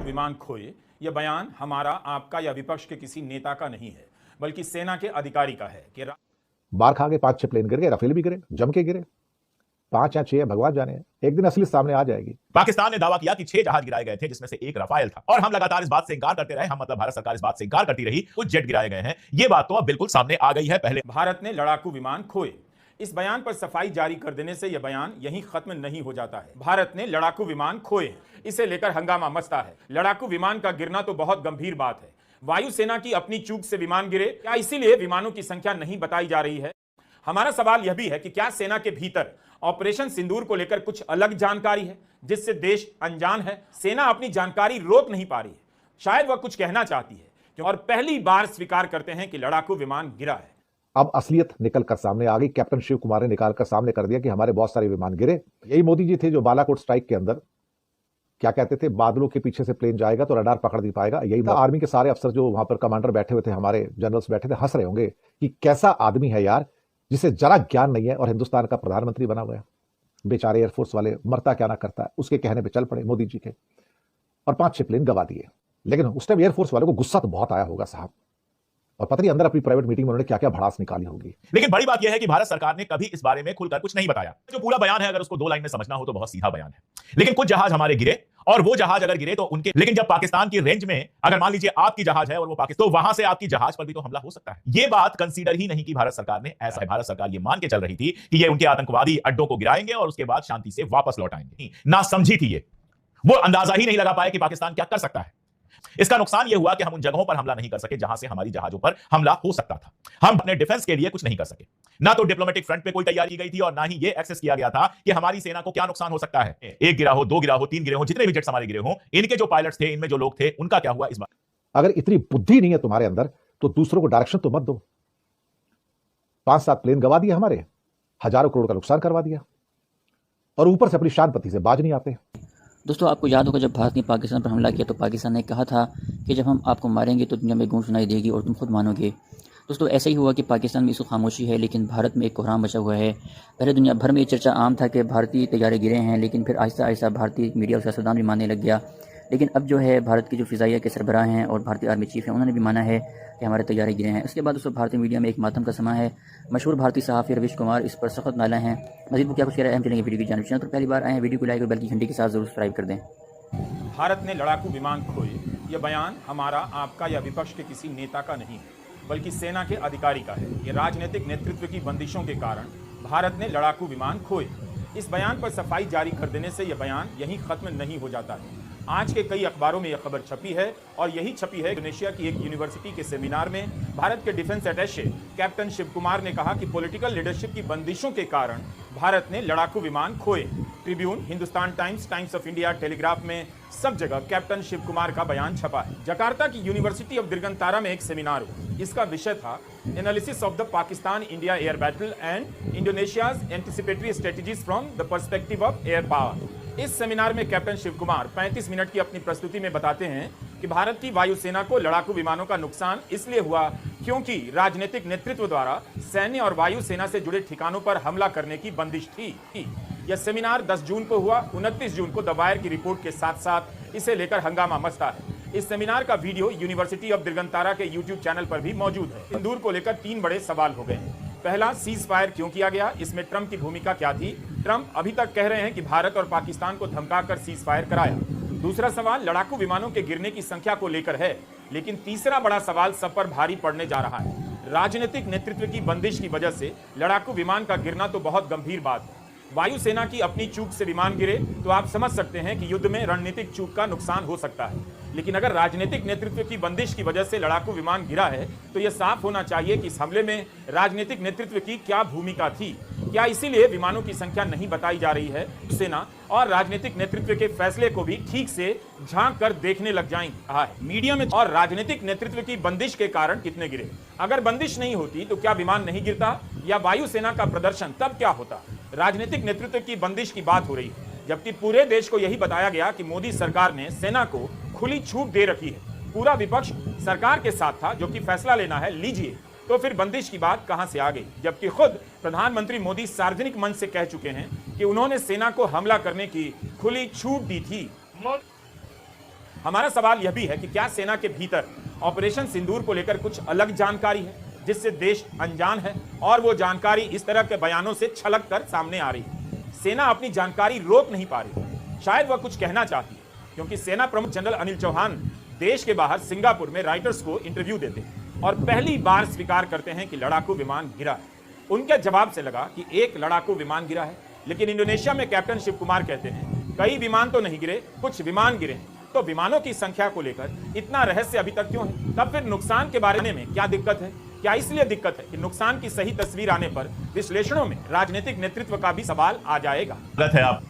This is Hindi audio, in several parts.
विमान खोए, यह बयान हमारा, आपका या विपक्ष के किसी नेता का नहीं है, बल्कि सेना के अधिकारी का है कि बार खा के 5-6 प्लेन गिर गए, राफेल भी गिरे, जम के गिरे, 5 या 6 भगवान जाने, एक दिन असली सामने आ जाएगी। पाकिस्तान ने दावा किया कि 6 जहाज गिराए गए थे, जिसमें से एक राफेल था, और हम लगातार इस बात से इंकार करते रहे, हम मतलब भारत सरकार इस बात से इंकार करती रही, कुछ जेट गिराए गए हैं। ये बात तो अब बिल्कुल सामने आ गई है। पहले भारत ने लड़ाकू विमान खोए, इस बयान पर सफाई जारी कर देने से यह बयान यहीं खत्म नहीं हो जाता है। भारत ने लड़ाकू विमान खोए, इसे लेकर हंगामा मचता है। लड़ाकू विमान का गिरना तो बहुत गंभीर बात है। वायुसेना की अपनी चूक से विमान गिरे, क्या इसीलिए विमानों की संख्या नहीं बताई जा रही है? हमारा सवाल यह भी है कि क्या सेना के भीतर ऑपरेशन सिंदूर को लेकर कुछ अलग जानकारी है जिससे देश अनजान है? सेना अपनी जानकारी रोक नहीं पा रही है, शायद वह कुछ कहना चाहती है, और पहली बार स्वीकार करते हैं कि लड़ाकू विमान गिरा है। अब असलियत निकल कर सामने आ गई। कैप्टन शिव कुमार ने निकाल कर सामने कर दिया कि हमारे बहुत सारे विमान गिरे। यही मोदी जी थे जो बालाकोट स्ट्राइक के अंदर क्या कहते थे, बादलों के पीछे से प्लेन जाएगा तो रडार पकड़ नहीं पाएगा। यही था। आर्मी के सारे अफसर जो वहां पर कमांडर बैठे हुए थे, हमारे जनरल्स बैठे थे, हंस रहे होंगे कि कैसा आदमी है यार, जिसे जरा ज्ञान नहीं है और हिंदुस्तान का प्रधानमंत्री बना हुआ है। बेचारे एयरफोर्स वाले, मरता क्या ना करता है, उसके कहने पे चल पड़े मोदी जी के, और 5-6 प्लेन गवा दिए। लेकिन उस टाइम एयरफोर्स वालों को गुस्सा तो बहुत आया होगा साहब, और पता नहीं अंदर अपनी प्राइवेट मीटिंग में उन्होंने क्या क्या भड़ास निकाली होगी। लेकिन बड़ी बात यह है कि भारत सरकार ने कभी इस बारे में खुलकर कुछ नहीं बताया। जो पूरा बयान है, अगर उसको 2 लाइन में समझना हो तो बहुत सीधा बयान है। लेकिन कुछ जहाज हमारे गिरे, और वो जहाज अगर गिरे तो उनके, लेकिन जब पाकिस्तान की रेंज में अगर मान लीजिए आपकी जहाज है और वो पाकिस्तान, तो वहां से आपकी जहाज पर भी तो हमला हो सकता है। ये बात कंसीडर ही नहीं की भारत सरकार ने। ऐसा है, भारत सरकार ये मान के चल रही थी कि ये उनके आतंकवादी अड्डों को गिराएंगे और उसके बाद शांति से वापस लौट आएंगे। ना समझी थी ये, वो अंदाजा ही नहीं लगा पाए कि पाकिस्तान क्या कर सकता है। इसका नुकसान यह हुआ कि हम उन जगहों पर हमला नहीं कर सके जहां से हमारी जहाजों पर हमला हो सकता था। हम अपने डिफेंस के लिए कुछ नहीं कर सके। ना तो डिप्लोमेटिक फ्रंट पे कोई तैयारी की गई थी, और ना ही यह एक्सेस किया गया था कि हमारी सेना को क्या नुकसान हो सकता है। 1 गिरा हो, 2 गिरा हो, 3 गिरे हो, जितने भी जेट्स हमारे गिरे हो, इनके जो पायलट्स थे, इनमें जो लोग थे, उनका क्या हुआ इस बार। अगर इतनी बुद्धि नहीं है तुम्हारे अंदर तो दूसरों को डायरेक्शन तो मत दो। 5-7 प्लेन गवा दिए हमारे, हजारों करोड़ का नुकसान करवा दिया, और ऊपर से अपनी शांति से बाज नहीं आते। दोस्तों, आपको याद होगा जब भारत ने पाकिस्तान पर हमला किया तो पाकिस्तान ने कहा था कि जब हम आपको मारेंगे तो दुनिया में गूंज सुनाई देगी और तुम खुद मानोगे। दोस्तों, ऐसा ही हुआ कि पाकिस्तान में इसको खामोशी है, लेकिन भारत में एक कोहराम मचा हुआ है। पहले दुनिया भर में ये चर्चा आम था कि भारतीय तैयारे गिरे हैं, लेकिन फिर आहिस्ता आहिस्ता भारतीय मीडिया और सियासतदान भी मानने लग गया। लेकिन अब जो है भारत की जो फ़िज़ाइया के सरबराह हैं और भारतीय आर्मी चीफ हैं, उन्होंने भी माना है कि हमारे तैयारे गिरे हैं। उसके बाद दोस्तों भारतीय मीडिया में एक मातम का समा है। मशहूर भारतीय सहाफ़ी रवीश कुमार इस पर सख्त नाला हैं। मज़ीद वो क्या कुछ कह रहे हैं, हम चलेंगे वीडियो की जानिब। चैनल पर पहली बार आए हैं, वीडियो को लाइक और बेल की घंटी के साथ जरूर सब्सक्राइब कर दें। भारत ने लड़ाकू विमान खोए, यह बयान हमारा, आपका या विपक्ष के किसी नेता का नहीं है, बल्कि सेना के अधिकारी का है। ये राजनीतिक नेतृत्व की बंदिशों के कारण भारत ने लड़ाकू विमान खोए, इस बयान पर सफाई जारी कर देने से यह बयान यहीं खत्म नहीं हो जाता है। आज के कई अखबारों में यह खबर छपी है, और यही छपी है इंडोनेशिया की एक यूनिवर्सिटी के सेमिनार में। भारत के defence attache captain Shiv Kumar ने कहा कि पॉलिटिकल लीडरशिप की बंदिशों के कारण भारत ने लड़ाकू विमान खोए। Tribune, Hindustan times, times of India, telegraph में सब जगह कैप्टन शिव कुमार का बयान छपा है। जकार्ता की यूनिवर्सिटी ऑफ दिरगंतारा में एक सेमिनार हुआ। इसका विषय था analysis of the Pakistan India air battle and इंडोनेशियाज anticipatory strategies from the perspective of air power. इस सेमिनार में कैप्टन शिव कुमार 35 मिनट की अपनी प्रस्तुति में बताते हैं कि भारत की वायुसेना को लड़ाकू विमानों का नुकसान इसलिए हुआ क्योंकि राजनीतिक नेतृत्व द्वारा सैन्य और वायुसेना से जुड़े ठिकानों पर हमला करने की बंदिश थी। यह सेमिनार 10 जून को हुआ। 29 जून को द वायर की रिपोर्ट के साथ साथ इसे लेकर हंगामा मचता है। इस सेमिनार का वीडियो यूनिवर्सिटी ऑफ दिरगंतारा के यूट्यूब चैनल पर भी मौजूद है। सिंदूर को लेकर 3 बड़े सवाल हो गए। पहला, सीज फायर क्यों किया गया, इसमें ट्रंप की भूमिका क्या थी? ट्रंप अभी तक कह रहे हैं कि भारत और पाकिस्तान को धमकाकर सीज फायर कराया। दूसरा सवाल लड़ाकू विमानों के गिरने की संख्या को लेकर है। लेकिन तीसरा बड़ा सवाल सब पर भारी पड़ने जा रहा है। राजनीतिक नेतृत्व की बंदिश की वजह से लड़ाकू विमान का गिरना तो बहुत गंभीर बात है। वायुसेना की अपनी चूक से विमान गिरे तो आप समझ सकते हैं कि युद्ध में रणनीतिक चूक का नुकसान हो सकता है। लेकिन अगर राजनीतिक नेतृत्व की बंदिश की वजह से लड़ाकू विमान गिरा है तो यह साफ होना चाहिए कि इस हमले में राजनीतिक नेतृत्व की क्या भूमिका थी। क्या इसीलिए विमानों की संख्या नहीं बताई जा रही है? सेना और राजनीतिक नेतृत्व के फैसले को भी ठीक से झांक कर देखने लग जाएंगे। मीडिया में और राजनीतिक नेतृत्व की बंदिश के कारण कितने गिरे? अगर बंदिश नहीं होती तो क्या विमान नहीं गिरता, या वायुसेना का प्रदर्शन तब क्या होता? राजनीतिक नेतृत्व की बंदिश की बात हो रही है, जबकि पूरे देश को यही बताया गया कि मोदी सरकार ने सेना को खुली छूट दे रखी है। पूरा विपक्ष सरकार के साथ था, जो कि फैसला लेना है लीजिए। तो फिर बंदिश की बात कहां से आ गई, जबकि खुद प्रधानमंत्री मोदी सार्वजनिक मंच से कह चुके हैं कि उन्होंने सेना को हमला करने की खुली छूट दी थी। हमारा सवाल यह भी है कि क्या सेना के भीतर ऑपरेशन सिंदूर को लेकर कुछ अलग जानकारी है जिससे देश अनजान है और वो जानकारी इस तरह के बयानों से छलक कर सामने आ रही है। सेना अपनी जानकारी रोक नहीं पा रही, शायद वह कुछ कहना चाहती है, क्योंकि सेना प्रमुख जनरल अनिल चौहान देश के बाहर सिंगापुर में राइटर्स को इंटरव्यू देते हैं और पहली बार स्वीकार करते हैं कि लड़ाकू विमान गिरा है। उनके जवाब से लगा कि एक लड़ाकू विमान गिरा है, लेकिन इंडोनेशिया में कैप्टन शिव कुमार कहते हैं कई विमान तो नहीं गिरे, कुछ विमान गिरे। तो विमानों की संख्या को लेकर इतना रहस्य अभी तक क्यों है? तब फिर नुकसान के बारे में क्या दिक्कत है? क्या इसलिए दिक्कत है कि नुकसान की सही तस्वीर आने पर विश्लेषणों में राजनीतिक नेतृत्व का भी सवाल आ जाएगा। गलत है आप।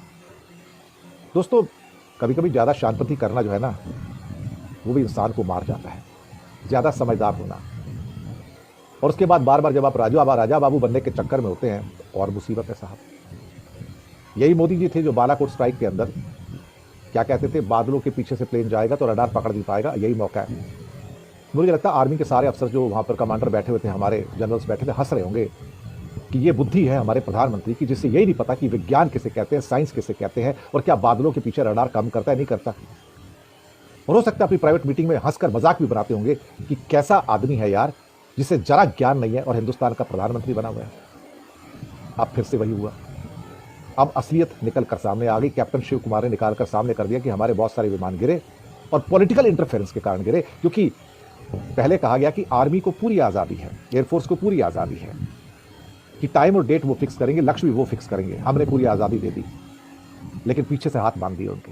दोस्तों, कभी कभी ज्यादा शांति करना जो है ना, वो भी इंसान को मार जाता है। ज्यादा समझदार होना और उसके बाद बार बार जब आप राजा बाबू बनने के चक्कर में होते हैं तो और मुसीबत है साहब। यही मोदी जी थे जो बालाकोट स्ट्राइक के अंदर क्या कहते थे, बादलों के पीछे से प्लेन जाएगा तो रडार पकड़ नहीं पाएगा, यही मौका है। मुझे लगता है आर्मी के सारे अफसर जो वहां पर कमांडर बैठे हुए थे, हमारे जनरल्स बैठे थे, हंस रहे होंगे कि ये बुद्धि है हमारे प्रधानमंत्री की, जिससे यही नहीं पता कि विज्ञान किसे कहते हैं, साइंस किसे कहते हैं और क्या बादलों के पीछे रडार काम करता है नहीं करता। और हो सकता है अपनी प्राइवेट मीटिंग में हंसकर मजाक भी बनाते होंगे कि कैसा आदमी है यार जिसे जरा ज्ञान नहीं है और हिंदुस्तान का प्रधानमंत्री बना हुआ है। अब फिर से वही हुआ। अब असलियत निकल कर सामने आ गई। कैप्टन शिव कुमार ने निकाल कर सामने कर दिया कि हमारे बहुत सारे विमान गिरे और पॉलिटिकल इंटरफेरेंस के कारण गिरे, क्योंकि पहले कहा गया कि आर्मी को पूरी आज़ादी है, एयरफोर्स को पूरी आज़ादी है कि टाइम और डेट वो फिक्स करेंगे, लक्ष्य भी वो फिक्स करेंगे, हमने पूरी आज़ादी दे दी। लेकिन पीछे से हाथ बांध दिए उनके।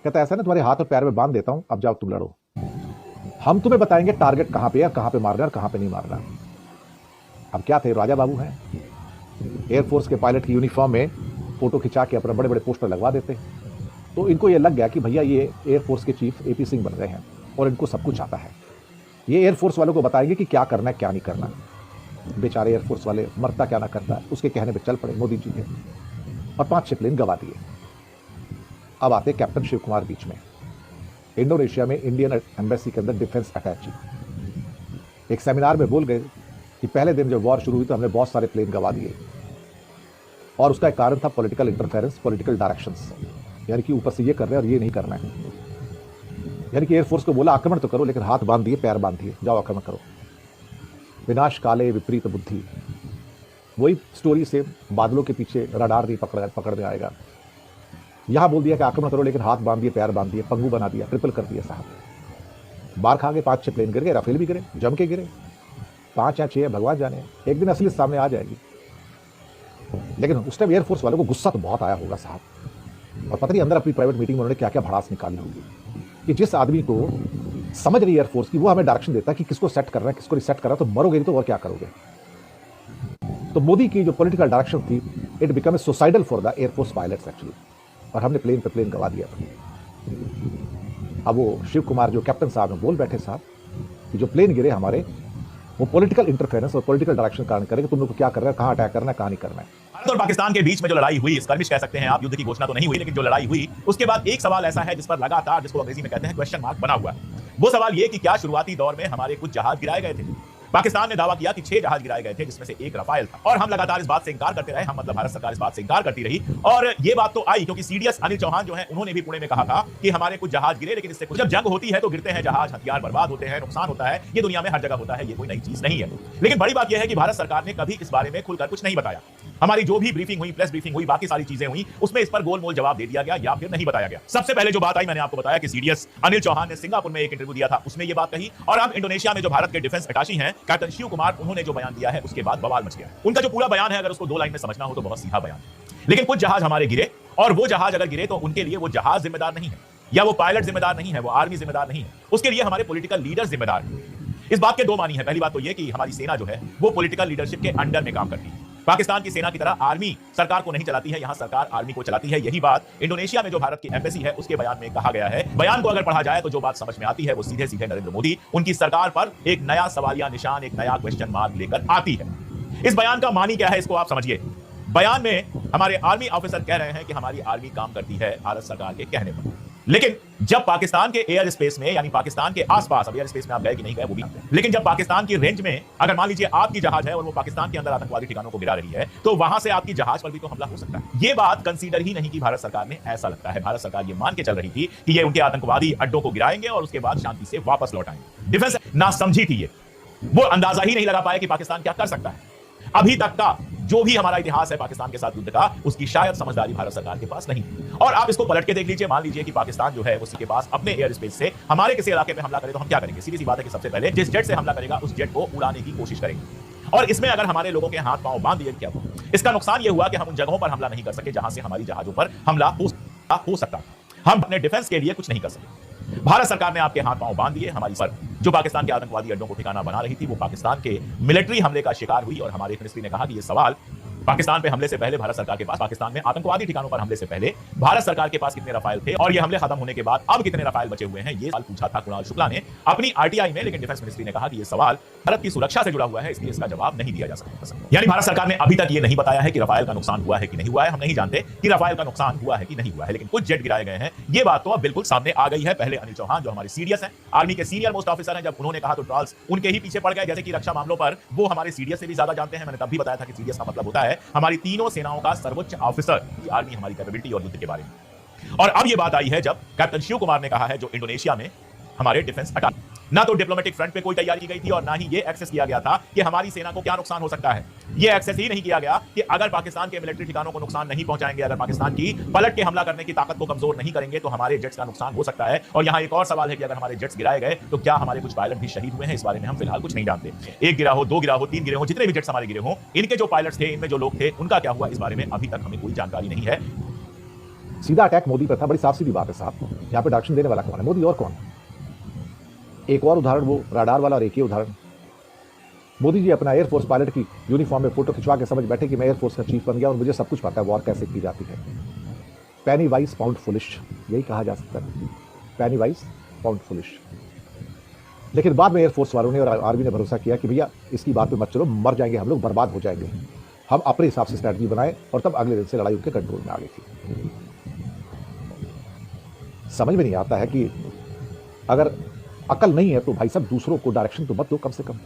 कहता ऐसा ना, तुम्हारे हाथ और पैर में बांध देता हूं, अब जाओ तुम लड़ो, हम तुम्हें बताएंगे टारगेट कहां पे है, कहां पे मारना है और कहां पे नहीं मारना। अब क्या थे, राजा बाबू हैं, एयरफोर्स के पायलट की यूनिफॉर्म में फोटो खिंचा के अपने बड़े बड़े पोस्टर लगवा देते। तो इनको ये लग गया कि भैया ये एयरफोर्स के चीफ एपी सिंह बन गए हैं और इनको सब कुछ आता है, ये एयरफोर्स वालों को बताएंगे कि क्या करना है क्या नहीं करना। बेचारे एयरफोर्स वाले मरता क्या ना करता, उसके कहने पे चल पड़े मोदी जी के और 5-6 प्लेन गवा दिए। अब आते कैप्टन शिव कुमार बीच में, इंडोनेशिया में इंडियन एम्बेसी के अंदर डिफेंस अटैची एक सेमिनार में बोल गए कि पहले दिन जब वॉर शुरू हुई तो हमने बहुत सारे प्लेन गवा दिए और उसका एक कारण था पॉलिटिकल इंटरफेरेंस, पॉलिटिकल डायरेक्शंस, यानी कि ऊपर से ये कर रहे हैं और ये नहीं करना है। यानी कि एयरफोर्स को बोला आक्रमण तो करो, लेकिन हाथ बांध दिए, पैर बांध दिए, जाओ आक्रमण करो। विनाश काले विपरीत बुद्धि, वही स्टोरी से बादलों के पीछे रडार नहीं पकड़ने आएगा। यहां बोल दिया कि आक्रमण करो, लेकिन हाथ बांध दिए, पैर बांध दिए, पंगू बना दिया, ट्रिपल कर दिया साहब। बार खा गए, 5-6 प्लेन गिर गए, राफेल भी गिरे, जम के गिरे, 5 या 6 भगवान जाने। एक दिन असली सामने आ जाएगी। लेकिन उस टाइम एयरफोर्स वालों को गुस्सा तो बहुत आया होगा साहब, और पता नहीं अंदर अपनी प्राइवेट मीटिंग में उन्होंने क्या क्या भड़ास निकाली होगी कि जिस आदमी को समझ रही एयरफोर्स की, वो हमें डायरेक्शन देता है कि किसको सेट करना है, किसको रिसेट करना है, तो मरोगे तो और क्या करोगे। तो मोदी की जो पॉलिटिकल डायरेक्शन थी, it become a suicidal for the air force pilots actually, और हमने प्लेन पे प्लेन गवा दिया। अब वो शिव कुमार जो कैप्टन साहब में बोल बैठे साहब कि जो प्लेन गिरे हमारे, वो पॉलिटिकल इंटरफेरेंस और पॉलिटिकल डायरेक्शन कारण करेंगे, तुम लोग को क्या करना है, कहां अटैक करना है, कहां नहीं करना है। भारत और पाकिस्तान के बीच में जो लड़ाई हुई, स्कर्मिश कह सकते हैं आप, युद्ध की घोषणा तो नहीं हुई, लेकिन जो लड़ाई हुई उसके बाद एक सवाल ऐसा है जिस पर लगातार, जिसको अंग्रेजी में कहते हैं क्वेश्चन मार्क बना हुआ है। वो सवाल ये कि क्या शुरुआती दौर में हमारे कुछ जहाज गिराए गए थे। पाकिस्तान ने दावा किया कि 6 जहाज गिराए गए थे, जिसमें से 1 रफाल था, और हम लगातार इस बात से इंकार करते रहे, हम मतलब भारत सरकार इस बात से इंकार करती रही। और ये बात तो आई क्योंकि सीडीएस अनिल चौहान जो है, उन्होंने भी पुणे में कहा था कि हमारे कुछ जहाज गिरे, लेकिन इससे कुछ, जब जंग होती है तो गिरते हैं जहाज, हथियार बर्बाद होते हैं, नुकसान होता है, ये दुनिया में हर जगह होता है, ये कोई नई चीज नहीं है। लेकिन बड़ी बात यह है कि भारत सरकार ने कभी इस बारे में खुलकर कुछ नहीं बताया। हमारी जो भी ब्रीफिंग हुई, प्रेस ब्रीफिंग हुई, बाकी सारी चीजें हुई, उसमें इस पर गोलमोल जवाब दे दिया गया या फिर नहीं बताया गया। सबसे पहले जो बात आई, मैंने आपको बताया कि सीडीएस अनिल चौहान ने सिंगापुर में एक इंटरव्यू दिया था, उसमें ये बात कही। और अब इंडोनेशिया में जो भारत के डिफेंस अटैची हैं, कैप्टन शिव कुमार, उन्होंने जो बयान दिया है, उसके बाद बवाल मच गया। उनका जो पूरा बयान है, अगर उसको 2 लाइन में समझना हो तो बहुत सीधा बयान है। लेकिन कुछ जहाज हमारे गिरे, और वो जहाज अगर गिरे तो उनके लिए वो जहाज जिम्मेदार नहीं है, या वो पायलट जिम्मेदार नहीं है, वो आर्मी जिम्मेदार नहीं है, उसके लिए हमारे पॉलिटिकल लीडर जिम्मेदार हैं। इस बात के 2 मानी है। पहली बात तो ये कि हमारी सेना जो है वो पॉलिटिकल लीडरशिप के अंडर में काम करती है। पाकिस्तान की सेना की तरह आर्मी सरकार को नहीं चलाती है, यहां सरकार आर्मी को चलाती है। यही बात इंडोनेशिया में जो भारत की एम्बेसी है, उसके बयान में कहा गया है। बयान को अगर पढ़ा जाए तो जो बात समझ में आती है, वो सीधे सीधे नरेंद्र मोदी उनकी सरकार पर एक नया सवालिया निशान, एक नया क्वेश्चन मार्क लेकर आती है। इस बयान का मानी क्या है, इसको आप समझिए। बयान में हमारे आर्मी ऑफिसर कह रहे हैं कि हमारी आर्मी काम करती है भारत सरकार के कहने पर। लेकिन जब पाकिस्तान के एयर स्पेस में यानी पाकिस्तान के आसपास, अब एयर स्पेस में आप गए कि नहीं गए वो भी जानते हैं, लेकिन जब पाकिस्तान की रेंज में अगर मान लीजिए आपकी जहाज है और वो पाकिस्तान के अंदर आतंकवादी ठिकानों को गिरा रही है, तो वहां से आपकी जहाज पर भी तो हमला हो सकता है। ये बात कंसीडर ही नहीं की भारत सरकार ने। ऐसा लगता है भारत सरकार ये मान के चल रही थी कि ये उनके आतंकवादी अड्डों को गिराएंगे और उसके बाद शांति से वापस लौट आएंगे। डिफेंस ना समझी थी ये, वो अंदाजा ही नहीं लगा पाया कि पाकिस्तान क्या कर सकता है। अभी तक का जो भी हमारा इतिहास है पाकिस्तान के साथ युद्ध का, उसकी शायद समझदारी भारत सरकार के पास नहीं। और आप इसको पलट के देख लीजिए, मान लीजिए कि पाकिस्तान जो है उसी के पास अपने एयर स्पेस से हमारे किसी इलाके पे हमला करे तो हम क्या करेंगे? सीधी सी बात है कि सबसे पहले जिस जेट से हमला करेगा उस जेट को उड़ाने की कोशिश करेंगे। और इसमें अगर हमारे लोगों के हाथ पांव बांध दिए क्या हुआ? इसका नुकसान यह हुआ कि हम उन जगहों पर हमला नहीं कर सके जहां से हमारी जहाजों पर हमला हो सकता। हम अपने डिफेंस के लिए कुछ नहीं कर सके। भारत सरकार ने आपके हाथ पांव बांध दिए। हमारी सर जो पाकिस्तान के आतंकवादी अड्डों को ठिकाना बना रही थी वो पाकिस्तान के मिलिट्री हमले का शिकार हुई। और हमारे मिनिस्ट्री ने कहा कि ये सवाल पाकिस्तान पे हमले से पहले भारत सरकार के पास, पाकिस्तान में आतंकवादी ठिकानों पर हमले से पहले भारत सरकार के पास कितने रफाल थे और ये हमले खत्म होने के बाद अब कितने रफाल बचे हुए हैं, ये सवाल पूछा था कुणाल शुक्ला ने अपनी आरटीआई में। लेकिन डिफेंस मिनिस्ट्री ने कहा कि ये सवाल भारत की सुरक्षा से जुड़ा हुआ है, इसलिए इसका जवाब नहीं दिया जा सकता। यानी भारत सरकार ने अभी तक ये नहीं बताया है कि रफाल का नुकसान हुआ है कि नहीं हुआ है। हम नहीं जानते कि रफाल का नुकसान हुआ है कि नहीं हुआ है, लेकिन कुछ जेट गिराए गए हैं, ये बात तो अब बिल्कुल सामने आ गई है। पहले अनिल चौहान जो हमारे सीडीएस हैं, आर्मी के सीनियर मोस्ट ऑफिसर हैं, जब उन्होंने कहा तो ट्रॉल्स उनके ही पीछे पड़ गए। जैसे कि रक्षा मामलों पर वो हमारे सीडीएस से भी ज्यादा जानते हैं। मैंने तब भी बताया था कि सीडीएस का मतलब होता है हमारी तीनों सेनाओं का सर्वोच्च ऑफिसर, आर्मी हमारी कैपेबिलिटी और युद्ध के बारे में। और अब यह बात आई है जब कैप्टन शिव कुमार ने कहा है जो इंडोनेशिया में हमारे डिफेंस अटैक, ना तो डिप्लोमेटिक फ्रंट पे कोई तैयारी की गई थी और ना ही ये एक्सेस किया गया था कि हमारी सेना को क्या नुकसान हो सकता है। ये एक्सेस ही नहीं किया गया कि अगर पाकिस्तान के मिलिट्री ठिकानों को नुकसान नहीं पहुंचाएंगे, अगर पाकिस्तान की पलट के हमला करने की ताकत को कमजोर नहीं करेंगे तो हमारे जेट्स का नुकसान हो सकता है। और यहां एक और सवाल है कि अगर हमारे जेट्स गिराए गए तो क्या हमारे कुछ पायलट भी शहीद हुए हैं? इस बारे में हम फिलहाल कुछ नहीं जानते। एक गिरा हो, दो गिरा हो, तीन गिरे हो, जितने भी जेट्स हमारे गिरे हो, इनके जो पायलट्स थे, इनमें जो लोग थे, उनका क्या हुआ, इस बारे में अभी तक हमें कोई जानकारी नहीं है। सीधा अटैक मोदी पर था। बड़ी साफ सीधी बात है साहब, यहाँ पे डायरेक्शन देने वाला कौन है? मोदी और कौन? एक और उदाहरण वो राडार वाला और एक ही उदाहरण, मोदी जी अपना एयरफोर्स पायलट की यूनिफॉर्म में फोटो खिंचवा के समझ बैठे कि मैं एयरफोर्स का चीफ बन गया और मुझे सब कुछ पता है वॉर कैसे की जाती है। पैनी वाइज पाउंड फुलिश, यही कहा जा सकता है, पैनी वाइज पाउंड फुलिश। लेकिन बाद में एयरफोर्स वालों ने और आर्मी ने भरोसा किया कि भैया इसकी बात पे मत चलो, मर जाएंगे हम लोग, बर्बाद हो जाएंगे। हम अपने हिसाब से स्ट्रैटेजी बनाए और तब अगले दिन से लड़ाई उनके कंट्रोल में आ गई थी। समझ में नहीं आता है कि अगर अकल नहीं है तो भाई साहब दूसरों को डायरेक्शन तो मत दो। कम से कम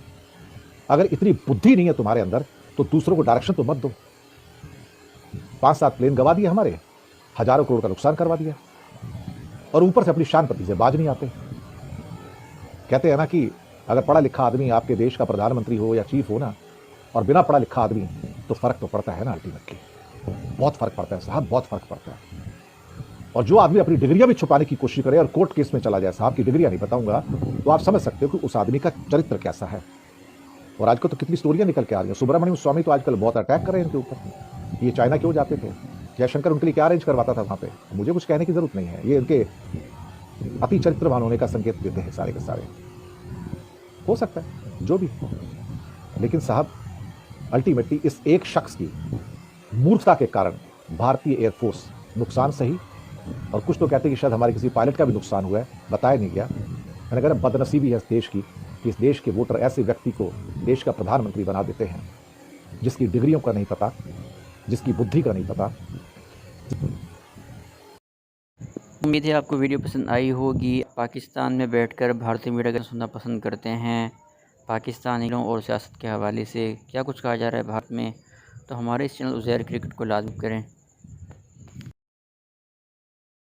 अगर इतनी बुद्धि नहीं है तुम्हारे अंदर तो दूसरों को डायरेक्शन तो मत दो। 5-7 प्लेन गवा दिए हमारे, हजारों करोड़ का नुकसान करवा दिया और ऊपर से अपनी शान पति से बाज नहीं आते। कहते हैं ना कि अगर पढ़ा लिखा आदमी आपके देश का प्रधानमंत्री हो या चीफ हो ना, और बिना पढ़ा लिखा आदमी, तो फर्क तो पड़ता है ना। अल्टीमेटली बहुत फर्क पड़ता है साहब, बहुत फर्क पड़ता है। और जो आदमी अपनी डिग्रियां भी छुपाने की कोशिश करे और कोर्ट केस में चला जाए, साहब की डिग्रियां नहीं बताऊंगा, तो आप समझ सकते हो कि उस आदमी का चरित्र कैसा है। और आजकल तो कितनी स्टोरियां निकल के आ रही हैं। सुब्रमण्यम स्वामी तो आजकल बहुत अटैक कर रहे हैं इनके ऊपर। ये चाइना क्यों जाते थे? जयशंकर उनके लिए क्या अरेंज करवाता था वहां पे? मुझे कुछ कहने की जरूरत नहीं है। ये इनके अति चरित्रवान होने का संकेत देते हैं सारे के सारे। हो सकता है जो भी, लेकिन साहब अल्टीमेटली इस एक शख्स की मूर्खता के कारण भारतीय एयरफोर्स नुकसान सही, और कुछ तो कहते हैं कि शायद हमारे किसी पायलट का भी नुकसान हुआ है, बताया नहीं गया। मैंने कहा बदनसीबी है इस देश की कि इस देश के वोटर ऐसे व्यक्ति को देश का प्रधानमंत्री बना देते हैं जिसकी डिग्रियों का नहीं पता, जिसकी बुद्धि का नहीं पता। उम्मीद है आपको वीडियो पसंद आई होगी। पाकिस्तान में बैठकर भारतीय मीडिया का सुनना पसंद करते हैं, पाकिस्तानियों और सियासत के हवाले से क्या कुछ कहा जा रहा है भारत में, तो हमारे इस चैनल उज़ैर क्रिकेट को लाज़िम करें।